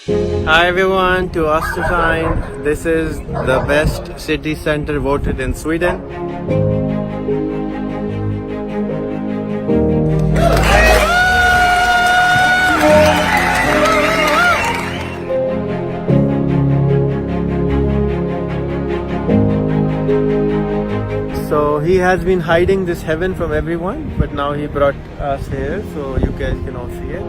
Hi everyone, to us to find. This is the best city center voted in Sweden. So he has been hiding this heaven from everyone, but now he brought us here so you guys can all see it.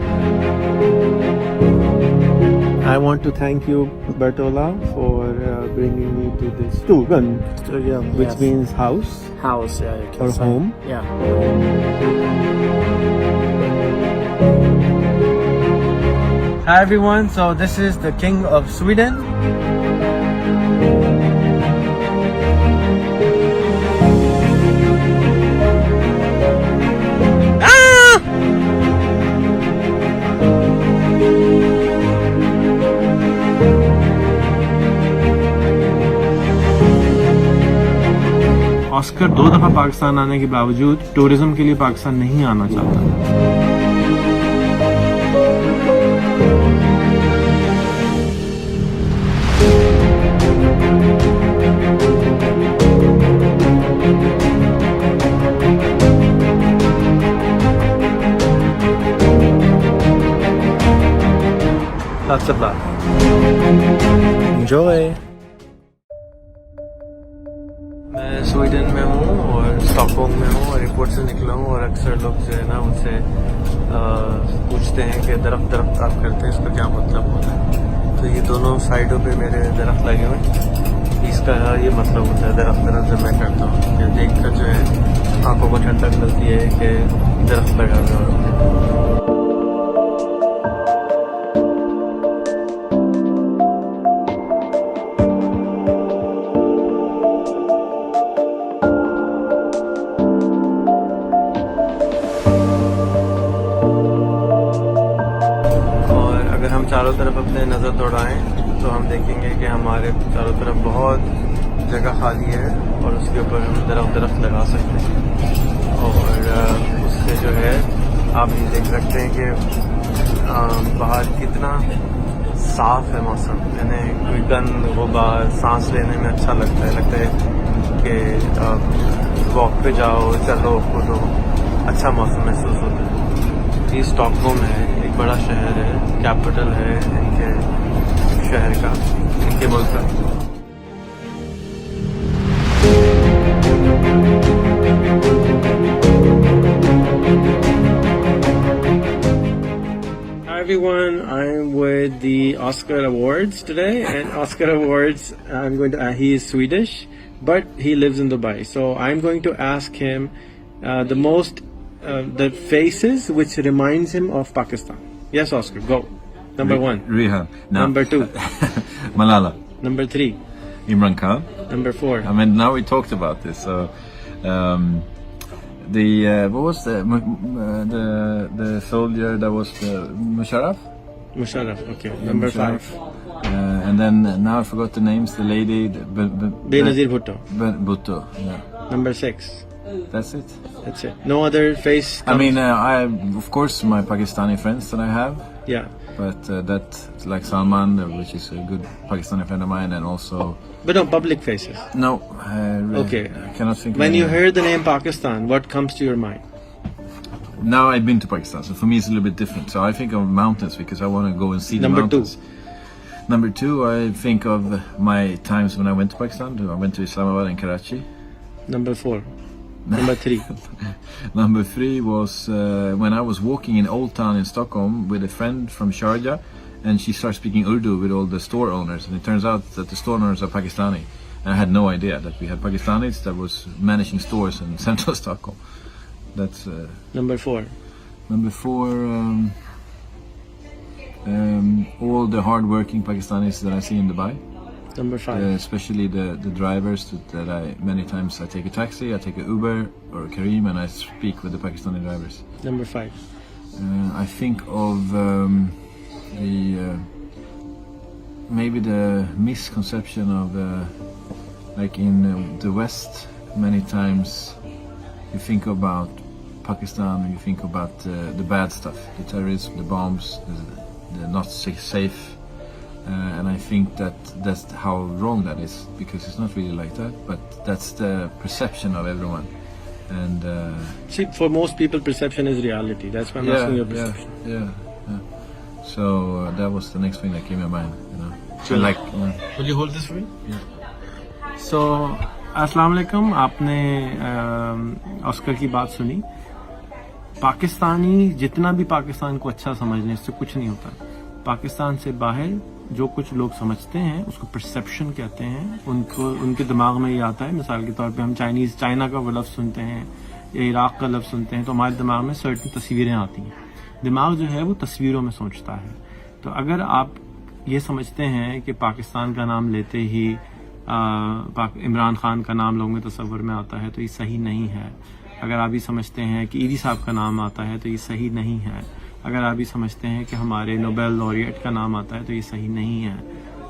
I want to thank you, Bertola, for bringing me to this stugan, which Yes. means house House, yeah, you can or say. home. Yeah. Hi everyone, so this is the King of Sweden. Oscar 2 दफा पाकिस्तान आने के बावजूद tourism के लिए पाकिस्तान नहीं आना चाहता। Lots of love. Enjoy. मैं स्वीडन में हूँ और स्टॉकहोम में हूँ और एयरपोर्ट से निकला हूँ और अक्सर लोग जो है ना मुझसे पूछते हैं कि दरख्त आप करते हैं, इसका क्या मतलब होता है। तो ये दोनों साइडों पे मेरे दरख्त लगे हुए हैं, इसका ये मतलब होता है दरख्त जब मैं करता हूँ कि देख कर जो है आंखों को ठंडक मिलती है कि दरख्त लगा हुआ है। अगर हम चारों तरफ अपने नज़र दौड़ाएं तो हम देखेंगे कि हमारे चारों तरफ बहुत जगह खाली है और उसके ऊपर हम दरख्त लगा सकते हैं और उससे जो है आप ये देख सकते हैं कि बाहर कितना साफ है मौसम, यानी कोई गंद गुबार सांस लेने में अच्छा लगता है कि वॉक पे जाओ, चलो कूदो, अच्छा मौसम महसूस होता है। ये स्टॉकहोम है, एक बड़ा शहर है, कैपिटल है इनके शहर का, इनके मुल्क का। Hi everyone, I'm with the Oscar Awards today, and Oscar Awards, he is Swedish, but he lives in Dubai. So I'm going to ask him the faces which reminds him of Pakistan. Yes, Oscar, go. Number 1. Rehan. No. Number 2. Malala. Number 3. Imran Khan. Number 4. I mean, now we talked about this. So, what was the soldier that was Musharraf? Musharraf. Okay. Number 5. And then now I forgot the names. The lady. Benazir Bhutto. Bhutto. Yeah. Number 6. That's it. That's it. No other face. I mean, I of course my Pakistani friends that I have. Yeah. But that like Salman, which is a good Pakistani friend of mine, and also. But no public faces. No. Okay. I cannot think. When you hear the name Pakistan, what comes to your mind? Now I've been to Pakistan, so for me it's a little bit different. So I think of mountains because I want to go and see the mountains. Number 2, I think of my times when I went to Pakistan. I went to Islamabad and Karachi. Number 4. Number 3. Number 3 was when I was walking in Old Town in Stockholm with a friend from Sharjah, and she started speaking Urdu with all the store owners, and it turns out that the store owners are Pakistani. And I had no idea that we had Pakistanis that was managing stores in central Stockholm. That's Number 4. Number 4. All the hard-working Pakistanis that I see in Dubai. Number 5. Especially the drivers that I many times I take a taxi, I take a Uber or a Careem, and I speak with the Pakistani drivers. Number 5. I think of maybe the misconception of like in the West, many times you think about Pakistan, you think about the bad stuff, the terrorism, the bombs, the not safe and I think that's how wrong that is, because it's not really like that, but that's the perception of everyone. And See, for most people, perception is reality. That's why I'm asking your perception. Yeah. So that was the next thing that came to my mind, you know. So like, Will you hold this for me? Yeah. So, अस्सलाम वालेकुम. आपने Oscar की बात सुनी. पाकिस्तानी जितना भी पाकिस्तान को अच्छा समझने से कुछ नहीं होता. पाकिस्तान से बाहर जो कुछ लोग समझते हैं उसको परसेप्शन कहते हैं. उनको उनके दिमाग में ये आता है. मिसाल के तौर पे हम चाइना का वो लफ्ज़ सुनते हैं या इराक का लफ्ज़ सुनते हैं तो हमारे दिमाग में सर्टेन तस्वीरें आती हैं. दिमाग जो है वो तस्वीरों में सोचता है. तो अगर आप ये समझते हैं कि पाकिस्तान का नाम लेते ही इमरान खान का नाम लोगों में तस्वर में आता है तो ये सही नहीं है. अगर आप ये समझते हैं कि ईदी साहब का नाम आता है तो ये सही नहीं है. अगर आप ये समझते हैं कि हमारे नोबेल लॉरिएट का नाम आता है तो ये सही नहीं है.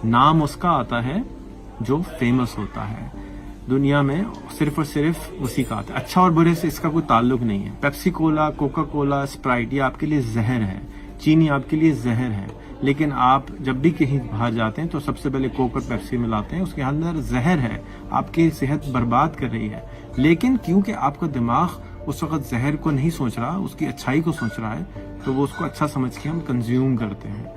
नाम उसका आता है जो फेमस होता है. दुनिया में सिर्फ और सिर्फ उसी का आता है. अच्छा और बुरे से इसका कोई ताल्लुक नहीं है. Pepsi Cola, Coca Cola, Sprite ये आपके लिए जहर है. चीनी आपके लिए जहर है. लेकिन आप जब भी कहीं बाहर जाते हैं तो सबसे पहले कोक और पेप्सी मिलाते हैं. उसके अंदर जहर है, आपकी सेहत बर्बाद कर रही है. लेकिन क्योंकि आपका दिमाग उस वक्त जहर को नहीं सोच रहा, उसकी अच्छाई को सोच रहा है, तो वो उसको अच्छा समझ के हम कंज्यूम करते हैं.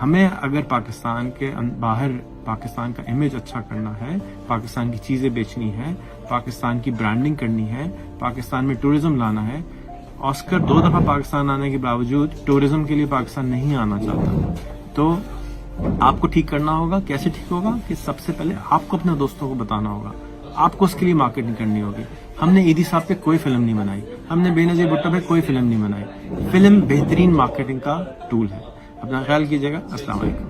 हमें अगर पाकिस्तान के बाहर पाकिस्तान का इमेज अच्छा करना है, पाकिस्तान की चीज़ें बेचनी है, पाकिस्तान की ब्रांडिंग करनी है, पाकिस्तान में टूरिज्म लाना है. ऑस्कर 2 दफ़ा पाकिस्तान आने के बावजूद टूरिज्म के लिए पाकिस्तान नहीं आना चाहता. तो आपको ठीक करना होगा. कैसे ठीक होगा कि सबसे पहले आपको अपने दोस्तों को बताना होगा. आपको उसके लिए मार्केटिंग करनी होगी. हमने ईदी साहब पे कोई फिल्म नहीं बनाई, हमने बेनज़ीर भुट्टो पे कोई फिल्म नहीं बनाई. फिल्म बेहतरीन मार्केटिंग का टूल है. अपना ख्याल कीजिएगा. अस्सलाम वालेकुम.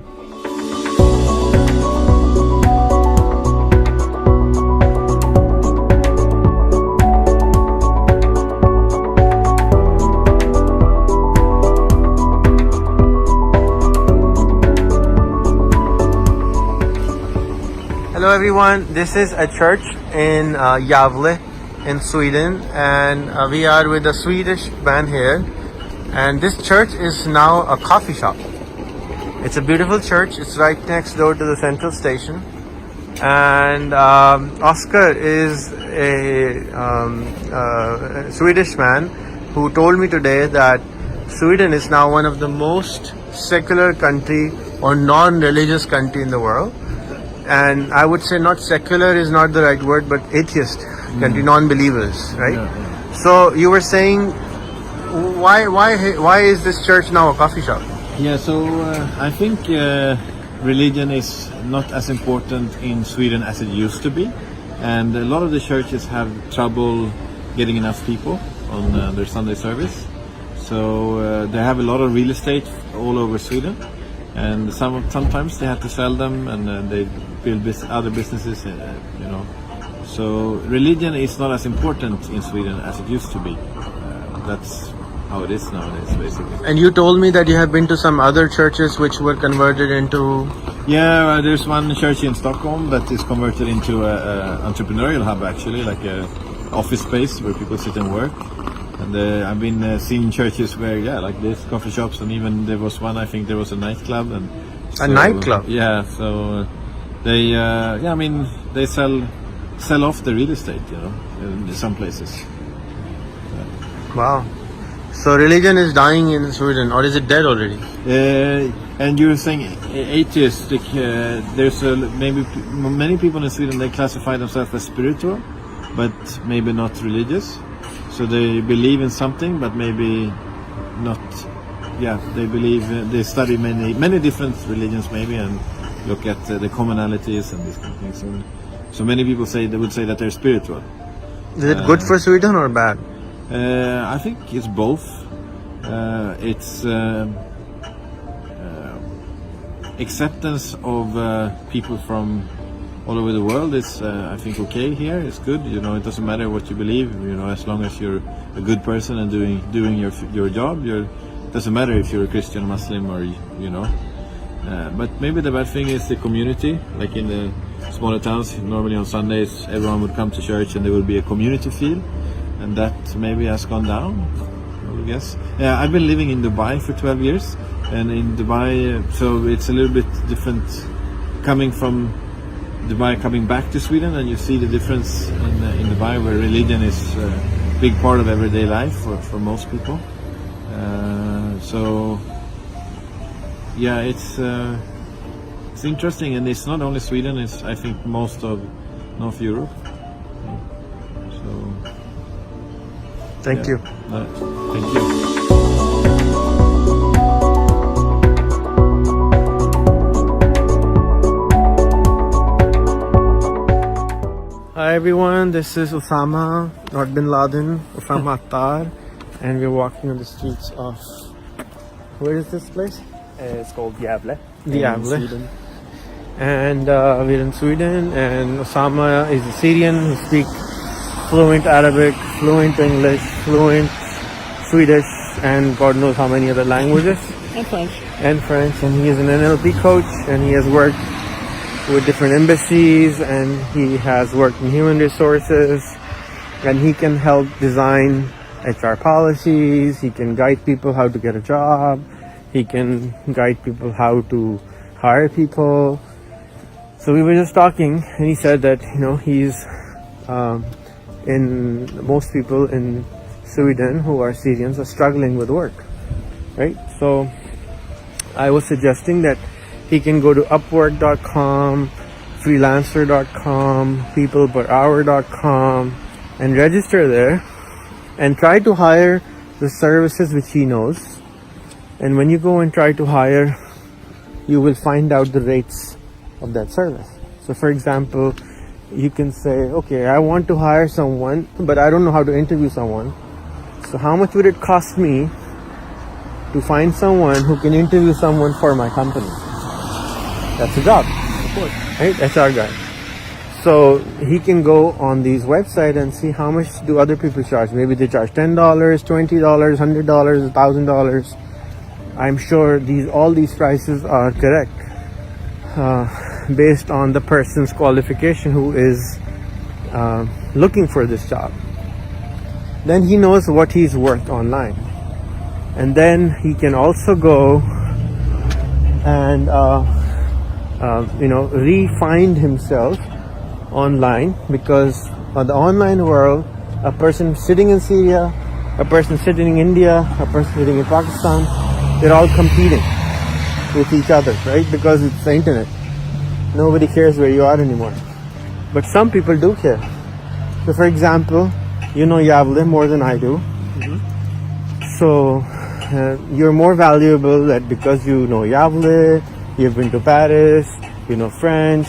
Hello everyone, this is a church in Gävle in Sweden, and we are with a Swedish band here, and this church is now a coffee shop. It's a beautiful church. It's right next door to the central station, and Oscar is a Swedish man who told me today that Sweden is now one of the most secular country or non-religious country in the world. And I would say not secular is not the right word, but atheist country, non-believers, right? Yeah. So you were saying, why is this church now a coffee shop? Yeah, so I think religion is not as important in Sweden as it used to be, and a lot of the churches have trouble getting enough people on their Sunday service. So they have a lot of real estate all over Sweden. And sometimes they have to sell them, and they build other businesses, you know. So religion is not as important in Sweden as it used to be. That's how it is nowadays, basically. And you told me that you have been to some other churches which were converted into... Yeah, there's one church in Stockholm that is converted into a entrepreneurial hub, actually, like a office space where people sit and work. And I've been seeing churches where, like this, coffee shops, and even there was one, I think there was a nightclub. And so, a nightclub? Yeah, so they sell off the real estate, you know, in some places. Wow. So religion is dying in Sweden, or is it dead already? And you're saying atheistic, there's maybe many people in Sweden, they classify themselves as spiritual, but maybe not religious. So they believe in something, but maybe not. Yeah, they believe. They study many different religions, maybe, and look at the commonalities and these kind of things. So many people would say that they're spiritual. Is it good for Sweden or bad? I think it's both. It's acceptance of people from all over the world is, I think, okay here. It's good. You know, it doesn't matter what you believe. You know, as long as you're a good person and doing your job, it doesn't matter if you're a Christian, Muslim, or you know. But maybe the bad thing is the community. Like in the smaller towns, normally on Sundays, everyone would come to church and there would be a community feel, and that maybe has gone down, I guess. Yeah, I've been living in Dubai for 12 years, And in Dubai, so it's a little bit different coming from Dubai, coming back to Sweden, and you see the difference in Dubai, where religion is a big part of everyday life for most people. So yeah, it's interesting, and it's not only Sweden, it's I think most of North Europe. So Thank you. Thank you. Hi everyone, this is Osama, not Bin Laden, Osama Attar, and we're walking on the streets of, where is this place? It's called Gävle. Gävle. Sweden. And we're in Sweden, and Osama is a Syrian who speaks fluent Arabic, fluent English, fluent Swedish, and God knows how many other languages. And French. And French, and he is an NLP coach, and he has worked with different embassies, and he has worked in human resources, and he can help design HR policies, he can guide people how to get a job, he can guide people how to hire people. So we were just talking, and he said that, you know, he's in most people in Sweden who are Syrians are struggling with work, right? So I was suggesting that he can go to Upwork.com, Freelancer.com, PeoplePerHour.com, and register there and try to hire the services which he knows. And when you go and try to hire, you will find out the rates of that service. So for example, you can say, okay, I want to hire someone, but I don't know how to interview someone. So how much would it cost me to find someone who can interview someone for my company? That's a job, of course, right? HR guy. So he can go on these websites and see how much do other people charge. Maybe they charge $10, $20, $100, $1,000. I'm sure all these prices are correct based on the person's qualification who is looking for this job. Then he knows what he's worth online, and then he can also go and re-find himself online, because on the online world, a person sitting in Syria, a person sitting in India, a person sitting in Pakistan, they're all competing with each other, right? Because it's the internet. Nobody cares where you are anymore. But some people do care. So for example, you know Gävle more than I do. Mm-hmm. So you're more valuable that because you know Gävle, you've been to Paris, you know French,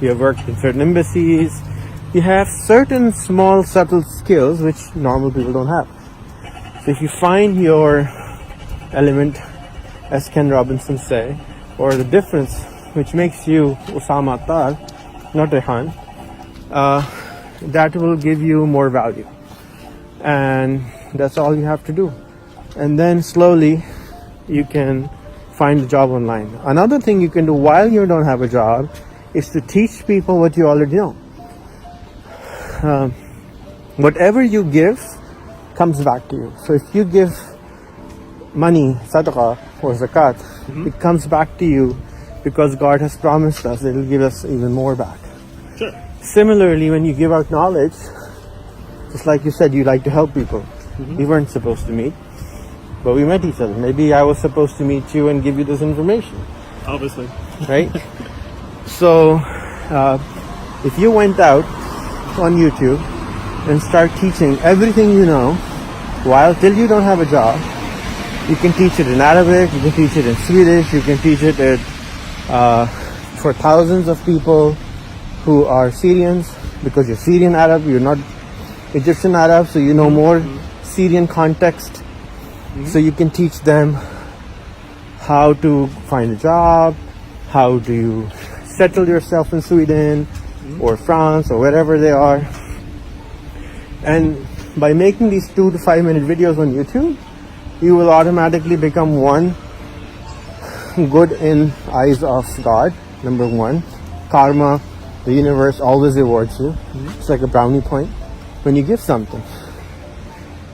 you have worked in certain embassies, you have certain small subtle skills which normal people don't have. So if you find your element, as Ken Robinson say, or the difference which makes you Osama Attar, not Rehan, that will give you more value. And that's all you have to do. And then slowly you can find a job online. Another thing you can do while you don't have a job is to teach people what you already know. Whatever you give comes back to you. So if you give money, sadaqah or zakat, it comes back to you because God has promised us that He will give us even more back. Sure. Similarly, when you give out knowledge, just like you said, you like to help people. We weren't supposed to meet, but we met each other. Maybe I was supposed to meet you and give you this information. Obviously. Right? So, if you went out on YouTube and start teaching everything you know, till you don't have a job, you can teach it in Arabic, you can teach it in Swedish, you can teach it for thousands of people who are Syrians, because you're Syrian Arab, you're not Egyptian Arab, so you know more Syrian context. So you can teach them how to find a job, how do you settle yourself in Sweden or France or wherever they are. And by making these 2 to 5 minute videos on YouTube, you will automatically become one, good in eyes of God, number one. Karma, the universe always rewards you. It's like a brownie point when you give something.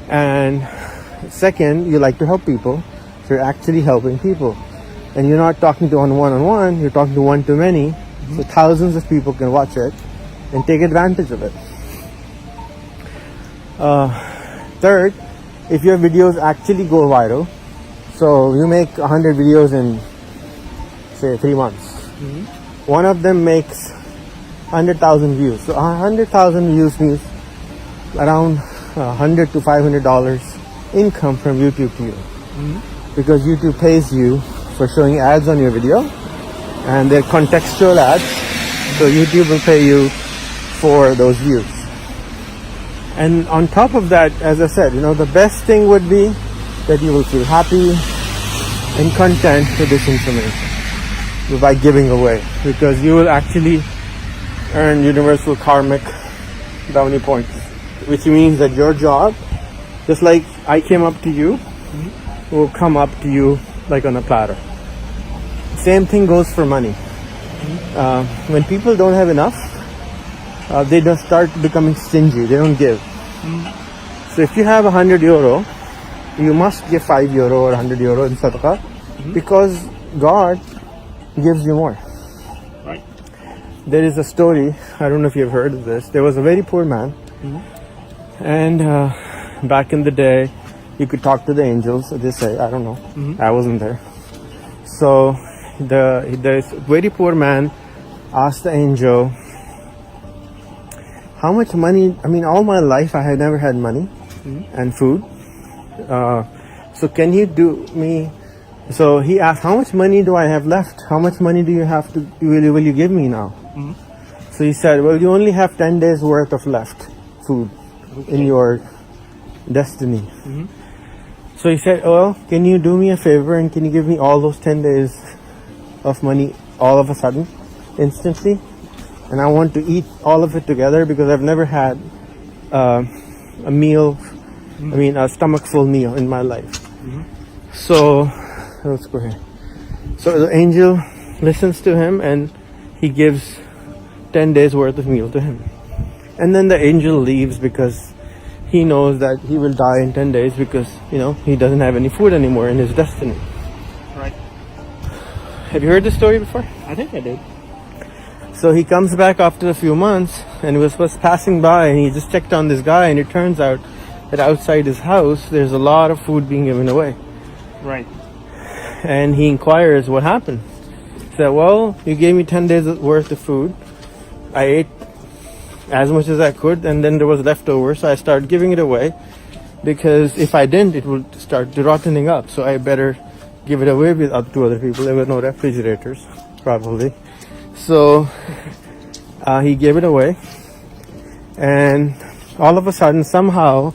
And second, you like to help people. So you're actually helping people. And you're not talking to one-on-one, you're talking to one-to-many. So thousands of people can watch it and take advantage of it. Third, if your videos actually go viral, so you make 100 videos in, say, 3 months. One of them makes 100,000 views. So 100,000 views means around $100 to $500 income from YouTube to you. Because YouTube pays you for showing ads on your video, and they're contextual ads. So YouTube will pay you for those views. And on top of that, as I said, the best thing would be that you will feel happy and content with this information by giving away, because you will actually earn universal karmic bounty points, which means that your job, just like I came up to you, will come up to you like on a platter. Same thing goes for money. When people don't have enough, they just start becoming stingy. They don't give. So if you have €100, you must give €5 or €100 in sadaqah, because God gives you more. Right. There is a story, I don't know if you've heard of this. There was a very poor man, and back in the day, you could talk to the angels. They say, I don't know, I wasn't there. So the very poor man asked the angel, how much money, all my life I had never had money and food. So can you do me, so he asked, how much money do I have left? How much money do you have to, will you give me now? So he said, well, you only have 10 days worth of left food in your destiny. So he said, well, can you do me a favor and can you give me all those 10 days of money all of a sudden, instantly? And I want to eat all of it together, because I've never had a meal, a stomach full meal in my life. So, let's go here. So the angel listens to him and he gives 10 days worth of meal to him. And then the angel leaves, because he knows that he will die in 10 days, because, he doesn't have any food anymore in his destiny. Right. Have you heard this story before? I think I did. So he comes back after a few months, and he was passing by, and he just checked on this guy, and it turns out that outside his house there's a lot of food being given away. Right. And he inquires what happened. He said, well, you gave me 10 days worth of food. I ate as much as I could, and then there was leftover, so I started giving it away, because if I didn't, it would start rotting up. So I better give it away to other people. There were no refrigerators, probably. So he gave it away, and all of a sudden, somehow,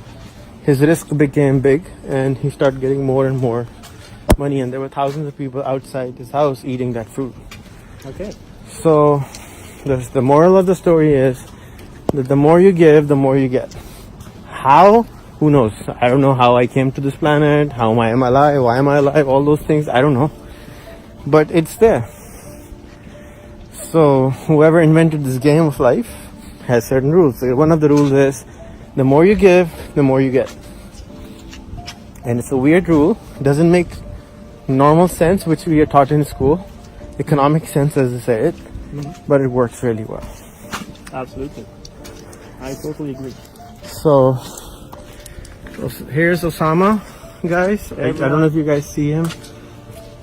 his risk became big, and he started getting more and more money, and there were thousands of people outside his house eating that food. Okay. So the moral of the story is that the more you give, the more you get. How? Who knows? I don't know how I came to this planet, how am I alive, why am I alive, all those things, I don't know. But it's there. So whoever invented this game of life has certain rules. So one of the rules is, the more you give, the more you get. And it's a weird rule. It doesn't make normal sense, which we are taught in school. Economic sense, as they say it. But it works really well. Absolutely. I totally agree. So here's Osama, guys. I don't know if you guys see him.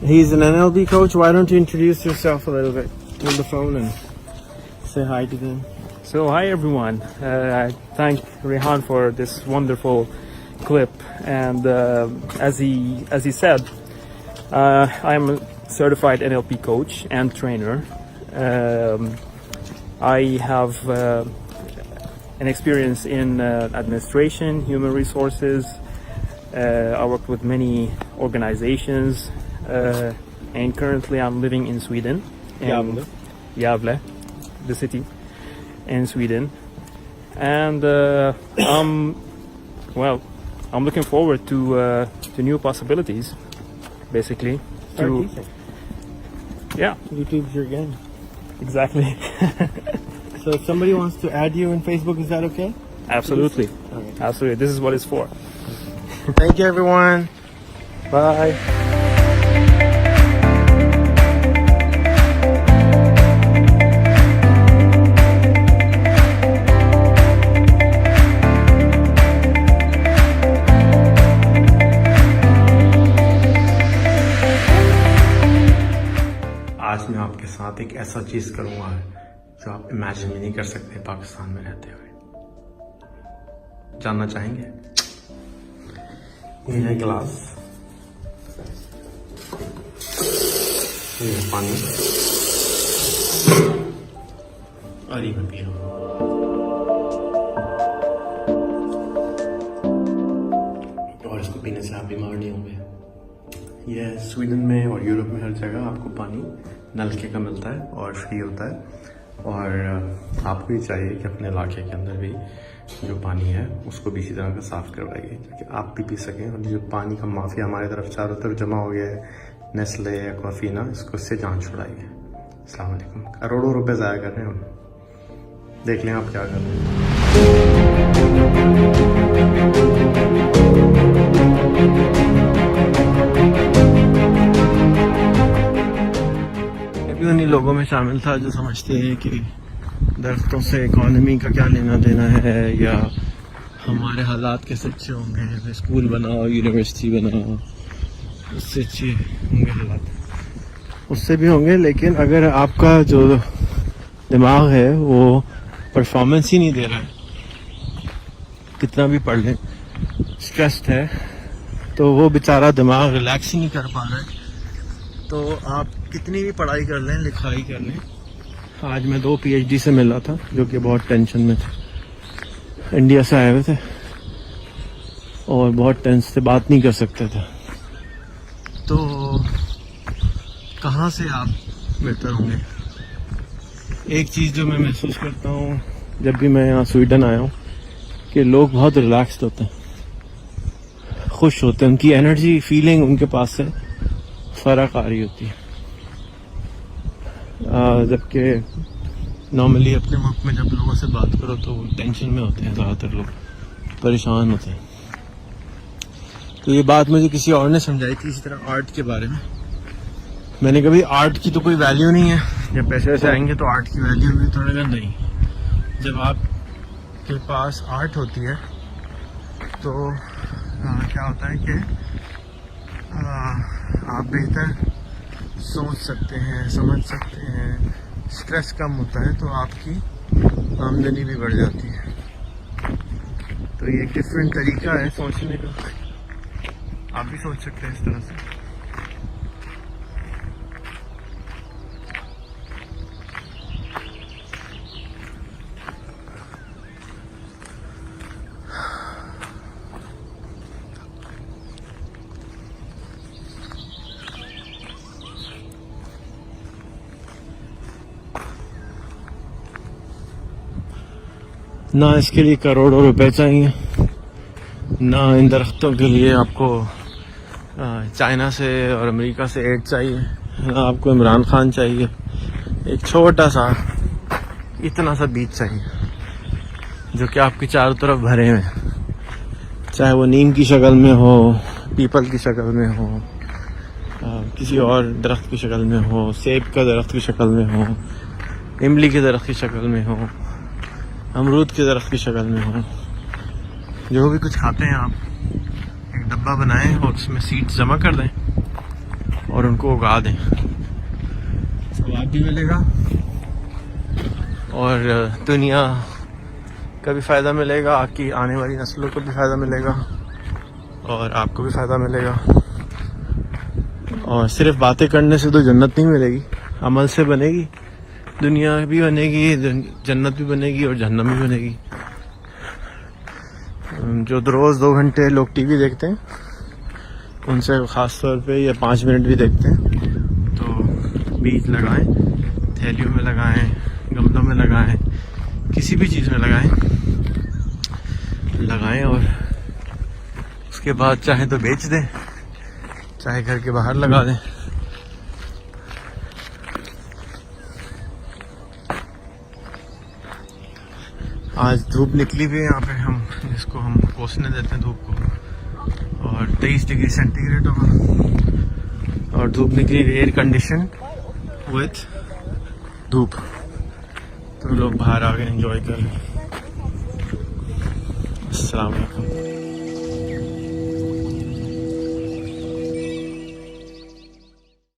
He's an NLP coach. Why don't you introduce yourself a little bit? Hold the phone and say hi to them. So hi everyone. I thank Rehan for this wonderful clip. And as he said, I'm a certified NLP coach and trainer. I have an experience in administration, human resources. I worked with many organizations, and currently I'm living in Sweden. Gävle, the city in Sweden. And I'm looking forward to new possibilities, basically. Yeah, YouTube's your game. exactly. So if somebody wants to add you on Facebook, is that okay? Absolutely. Okay. Absolutely. This is what it's for. Thank you, everyone. Bye. आज मैं आपके साथ एक ऐसा चीज़ करूँगा जो आप imagine भी नहीं कर सकते पाकिस्तान में रहते हुए। जानना चाहेंगे? ये है गिलास, ये है पानी और ये मैं पी रहा हूँ। और इसको पीने से आप बीमार नहीं होंगे। यह स्वीडन में और यूरोप में हर जगह आपको पानी नलके का मिलता है और फ्री होता है। और आपको ही चाहिए कि अपने इलाके के अंदर भी जो पानी है उसको भी इसी तरह का साफ़ करवाइए ताकि आप भी पी सकें। और जो पानी का माफिया हमारे तरफ चारों तरफ जमा हो गया है, नेस्ले या कॉफ़ीना, इसको इससे जान छुड़ाइए। अस्सलाम वालेकुम। करोड़ों रुपए ज़ाया कर रहे हैं हम, देख लें आप क्या कर रहे हैं। उन्हीं लोगों में शामिल था जो समझते हैं कि दरख्तों से इकॉनमी का क्या लेना देना है, या हमारे हालात कैसे अच्छे होंगे, स्कूल बनाओ, यूनिवर्सिटी बनाओ, उससे अच्छे होंगे हालात। उससे भी होंगे, लेकिन अगर आपका जो दिमाग है वो परफॉर्मेंस ही नहीं दे रहा है, कितना भी पढ़ लें, स्ट्रेस्ड है, तो वो बेचारा दिमाग रिलैक्स ही नहीं कर पा रहा है, तो आप कितनी भी पढ़ाई कर लें, लिखाई कर लें। आज मैं 2 PhD से मिला था जो कि बहुत टेंशन में थे, इंडिया से आए हुए थे और बहुत टेंस से बात नहीं कर सकते थे। तो कहाँ से आप बेहतर होंगे? एक चीज़ जो मैं महसूस करता हूँ जब भी मैं यहाँ स्वीडन आया हूँ कि लोग बहुत रिलैक्स्ड होते हैं, खुश होते हैं, उनकी एनर्जी फीलिंग उनके पास से फ़र्क आ रही होती है। जबकि नॉर्मली अपने मुल्क में जब लोगों से बात करो तो वो टेंशन में होते हैं, ज़्यादातर लोग परेशान होते हैं। तो ये बात मुझे किसी और ने समझाई थी इसी तरह आर्ट के बारे में। मैंने कभी आर्ट की तो कोई वैल्यू नहीं है, जब पैसे वैसे आएंगे तो आर्ट की वैल्यू भी थोड़ा नहीं। जब आपके पास आर्ट होती है तो क्या होता है कि आप बेहतर सोच सकते हैं, समझ सकते हैं, स्ट्रेस कम होता है, तो आपकी आमदनी भी बढ़ जाती है। तो ये एक डिफरेंट तरीका है सोचने का, आप भी सोच सकते हैं इस तरह से। ना इसके लिए करोड़ों रुपए चाहिए, ना इन दरख्तों के लिए आपको चाइना से और अमेरिका से एड चाहिए, ना आपको इमरान खान चाहिए। एक छोटा सा इतना सा बीज चाहिए जो कि आपके चारों तरफ भरे हुए हैं, चाहे वो नीम की शक्ल में हो, पीपल की शक्ल में हो, किसी और दरख्त की शक्ल में हो, सेब का दरख्त की शक्ल में हो, इमली के दरख्त की शक्ल में हो, अमरूद के दरख्त की शक्ल में हो। जो भी कुछ खाते हैं आप एक डब्बा बनाएं और उसमें सीड्स जमा कर दें और उनको उगा दें, स्वाद भी मिलेगा और दुनिया का भी फ़ायदा मिलेगा, आपकी आने वाली नस्लों को भी फ़ायदा मिलेगा और आपको भी फ़ायदा मिलेगा। और सिर्फ बातें करने से तो जन्नत नहीं मिलेगी, अमल से बनेगी, दुनिया भी बनेगी, जन्नत भी बनेगी और जहन्नम भी बनेगी। जो रोज़ 2 घंटे लोग टीवी देखते हैं उनसे ख़ास तौर पे या 5 मिनट भी देखते हैं, तो बीज लगाएं, थैलियों में लगाएं, गमलों में लगाएं, किसी भी चीज़ में लगाएं और उसके बाद चाहे तो बेच दें, चाहे घर के बाहर लगा दें। आज धूप निकली हुई है यहाँ पे, हम जिसको हम कोसने देते हैं धूप को, और 23 डिग्री सेंटीग्रेड होगा और धूप निकली एयर कंडीशन विथ धूप, तो लोग बाहर आ गए एंजॉय कर रहे हैं। अस्सलाम वालेकुम।